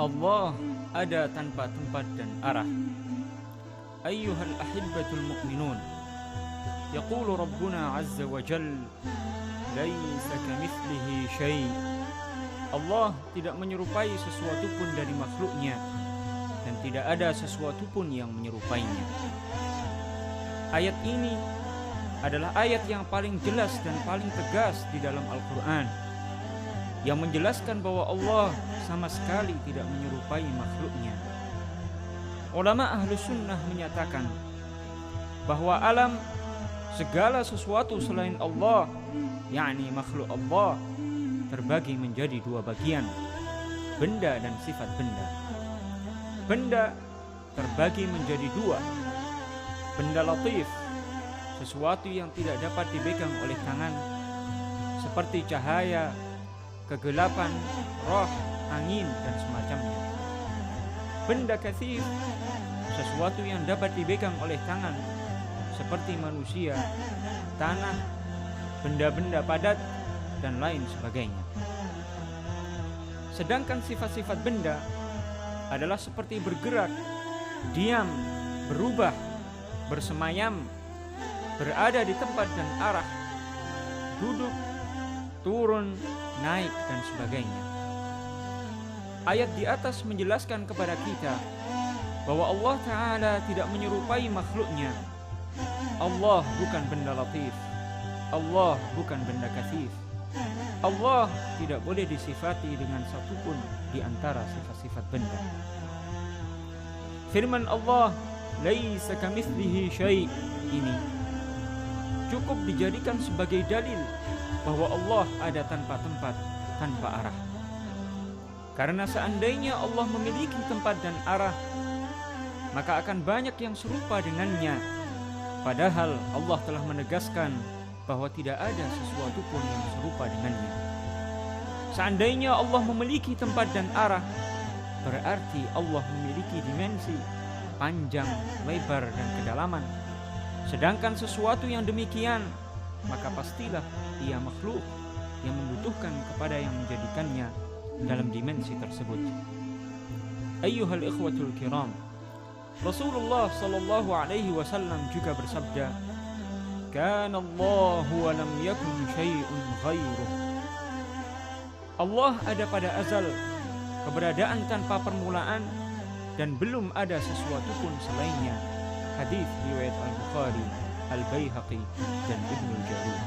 Allah ada tanpa tempat dan arah. Ayyuhal ahibbatul mu'minun, yaqulu Rabbuna azza wa jal, laisa kamitslihi syai'. Allah tidak menyerupai sesuatu pun dari makhluknya, dan tidak ada sesuatu pun yang menyerupainya. Ayat ini adalah ayat yang paling jelas dan paling tegas di dalam Al-Quran, yang menjelaskan bahwa Allah sama sekali tidak menyerupai makhluknya. Ulama ahlu sunnah menyatakan bahwa alam, segala sesuatu selain Allah, yakni makhluk Allah, terbagi menjadi dua bagian, benda dan sifat benda. Benda terbagi menjadi dua: benda latif, sesuatu yang tidak dapat dipegang oleh tangan, seperti cahaya, kegelapan, roh, angin, dan semacamnya. Benda katsir, sesuatu yang dapat dipegang oleh tangan, seperti manusia, tanah, benda-benda padat, dan lain sebagainya. Sedangkan sifat-sifat benda adalah seperti bergerak, diam, berubah, bersemayam, berada di tempat dan arah, duduk, turun, naik, dan sebagainya. Ayat di atas menjelaskan kepada kita bahwa Allah Ta'ala tidak menyerupai makhluknya. Allah bukan benda latif, Allah bukan benda katsir. Allah tidak boleh disifati dengan satupun di antara sifat-sifat benda. Firman Allah, laisa kamitslihi syai', ini cukup dijadikan sebagai dalil bahwa Allah ada tanpa tempat, tanpa arah. Karena seandainya Allah memiliki tempat dan arah, maka akan banyak yang serupa dengannya. Padahal Allah telah menegaskan bahwa tidak ada sesuatu pun yang serupa dengannya. Seandainya Allah memiliki tempat dan arah, berarti Allah memiliki dimensi, panjang, lebar, dan kedalaman. Sedangkan sesuatu yang demikian, maka pastilah ia makhluk yang membutuhkan kepada yang menjadikannya dalam dimensi tersebut. Ayyuhal ikhwatul kiram, Rasulullah sallallahu alaihi wasallam juga bersabda, kana Allahu wa lam yakun syai'un ghairuh. Allah ada pada azal, keberadaan tanpa permulaan, dan belum ada sesuatu pun selainnya. Hadis riwayat Al-Bukhari, Al-Baihaqi, dan Ibnul Jarud.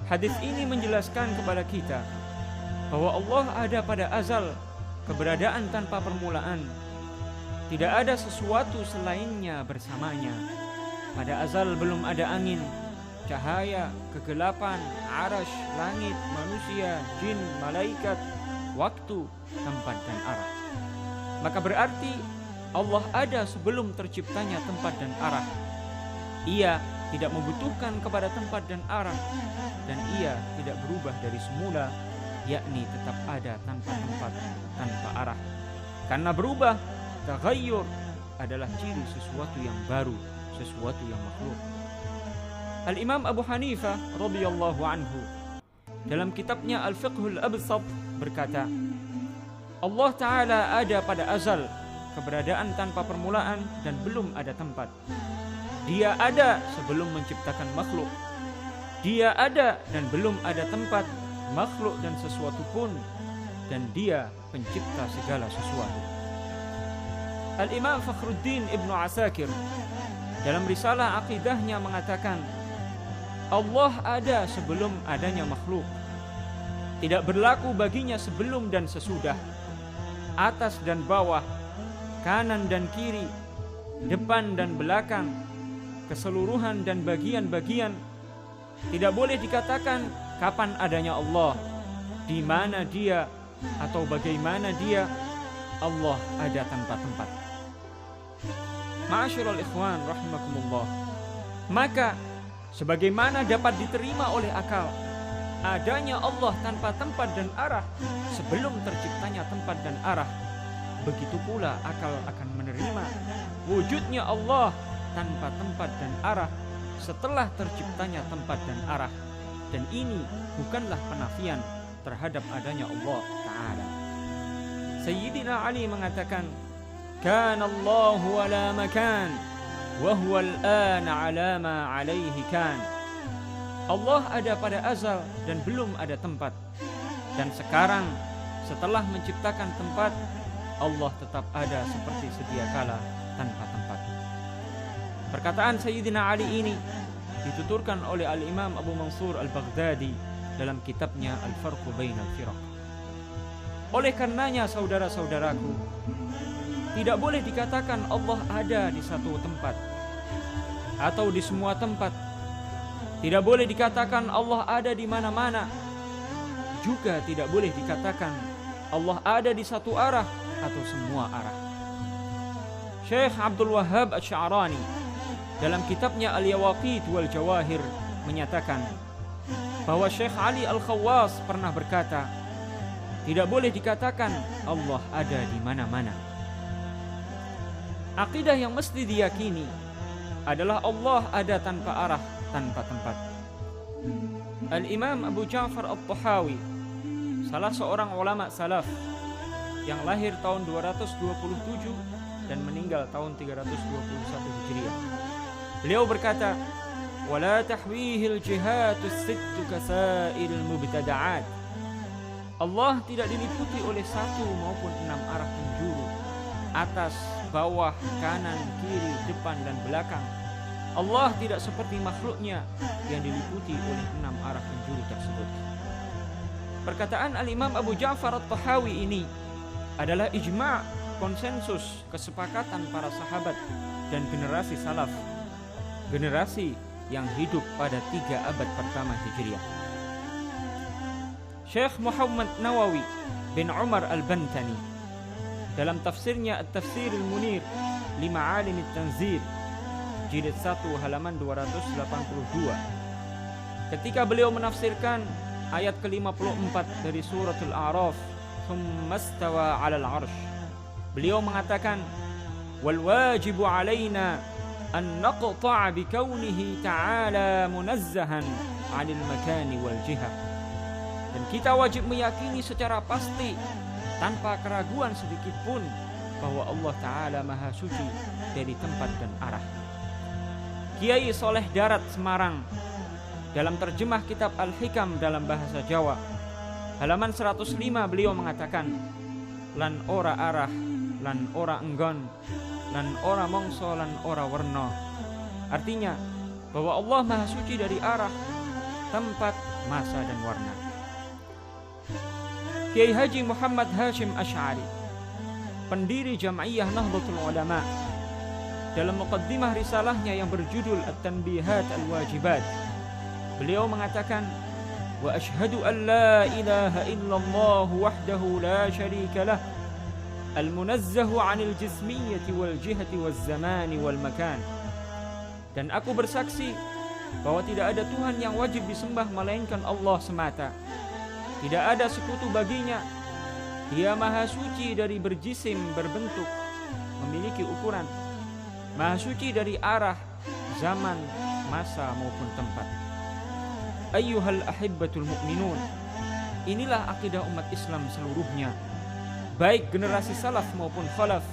Hadis ini menjelaskan kepada kita bahwa Allah ada pada azal, keberadaan tanpa permulaan. Tidak ada sesuatu selainnya bersamanya. Pada azal belum ada angin, cahaya, kegelapan, arasy, langit, manusia, jin, malaikat, waktu, tempat, dan arah. Maka berarti Allah ada sebelum terciptanya tempat dan arah. Ia tidak membutuhkan kepada tempat dan arah, dan ia tidak berubah dari semula, yakni tetap ada tanpa tempat, tanpa arah. Karena berubah, taghayyur, adalah ciri sesuatu yang baru, sesuatu yang makhluk. Al-Imam Abu Hanifah radhiyallahu anhu dalam kitabnya Al-Fiqhul Absat berkata, Allah Ta'ala ada pada azal, keberadaan tanpa permulaan, dan belum ada tempat. Dia ada sebelum menciptakan makhluk. Dia ada dan belum ada tempat, makhluk dan sesuatu pun, dan dia pencipta segala sesuatu. Al-Imam Fakhruddin Ibnu Asakir dalam risalah aqidahnya mengatakan, Allah ada sebelum adanya makhluk. Tidak berlaku baginya sebelum dan sesudah, atas dan bawah, kanan dan kiri, depan dan belakang, keseluruhan dan bagian-bagian. Tidak boleh dikatakan kapan adanya Allah, di mana dia, atau bagaimana dia. Allah ada tanpa tempat. Ma'asyiral ikhwan rahimakumullah, maka sebagaimana dapat diterima oleh akal adanya Allah tanpa tempat dan arah sebelum terciptanya tempat dan arah, begitu pula akal akan menerima wujudnya Allah tanpa tempat dan arah setelah terciptanya tempat dan arah. Dan ini bukanlah penafian, terhadap adanya Allah Ta'ala. Sayyidina Ali mengatakan, Kana Allahu ala makan, wa huwa al-ana ala ma alaihi kan. Allah ada pada azal dan belum ada tempat. Dan sekarang setelah menciptakan tempat, Allah tetap ada seperti sedia kala tanpa tempat. Perkataan Sayyidina Ali ini dituturkan oleh Al-Imam Abu Mansur Al-Baghdadi dalam kitabnya Al-Farqu Bainal Firaq. Oleh karenanya saudara-saudaraku, tidak boleh dikatakan Allah ada di satu tempat atau di semua tempat. Tidak boleh dikatakan Allah ada di mana-mana. Juga tidak boleh dikatakan Allah ada di satu arah atau semua arah. Syekh Abdul Wahhab Asy-Sya'rani dalam kitabnya Al-Yawaqit wal Jawahir menyatakan bahwa Syekh Ali Al-Khawwas pernah berkata, tidak boleh dikatakan Allah ada di mana-mana. Akidah yang mesti diyakini adalah Allah ada tanpa arah, tanpa tempat. Al-Imam Abu Ja'far At-Tahawi, salah seorang ulama salaf yang lahir tahun 227 dan meninggal tahun 321 Hijriah. Beliau berkata, "Wala tahwihil jihatus sittu kasairil mubtada'at." Allah tidak diliputi oleh 1 maupun 6 arah penjuru, atas, bawah, kanan, kiri, depan dan belakang. Allah tidak seperti makhluknya yang diliputi oleh 6 arah penjuru tersebut. Perkataan Al-Imam Abu Ja'far At-Tahawi ini adalah ijma', konsensus, kesepakatan para sahabat dan generasi salaf, generasi yang hidup pada 3 abad pertama Hijriah. Syekh Muhammad Nawawi bin Umar Al-Bantani dalam tafsirnya At-Tafsir Al-Munir li Ma'alim At-Tanzil jilid 1 halaman 282, ketika beliau menafsirkan ayat ke-54 dari suratul A'raf, "Tsumma istawa 'alal 'arsy", beliau mengatakan, "Wal wajibu 'alaina an naqta'a bi kaunihi ta'ala munazzahan 'anil makani wal jihah." Dan kita wajib meyakini secara pasti tanpa keraguan sedikit pun bahwa Allah Ta'ala Maha Suci dari tempat dan arah. Kiai Soleh Darat Semarang dalam terjemah kitab Al-Hikam dalam bahasa Jawa halaman 105 beliau mengatakan, "Lan ora arah, lan ora enggon, lan ora mongso, lan ora werna." Artinya bahwa Allah Maha Suci dari arah, tempat, masa dan warna. Kiai Haji Muhammad Hashim Asy'ari, pendiri Jam'iyah Nahdlatul Ulama, dalam muqaddimah risalahnya yang berjudul At-Tanbihat Al-Wajibat, beliau mengatakan, "Wa asyhadu an la ilaha illallah wahdahu la syarika lah, al-munazzahu 'anil jismiyyati wal jihati waz zamani wal makan." Dan aku bersaksi bahwa tidak ada Tuhan yang wajib disembah melainkan Allah semata. Tidak ada sekutu baginya. Dia Maha Suci dari berjisim, berbentuk, memiliki ukuran. Maha Suci dari arah, zaman, masa maupun tempat. Ayyuhal ahibbatul mu'minun, inilah akidah umat Islam seluruhnya, baik generasi salaf maupun khalaf,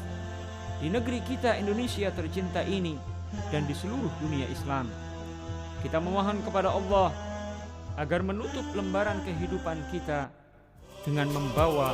di negeri kita Indonesia tercinta ini dan di seluruh dunia Islam. Kita memohon kepada Allah agar menutup lembaran kehidupan kita dengan membawa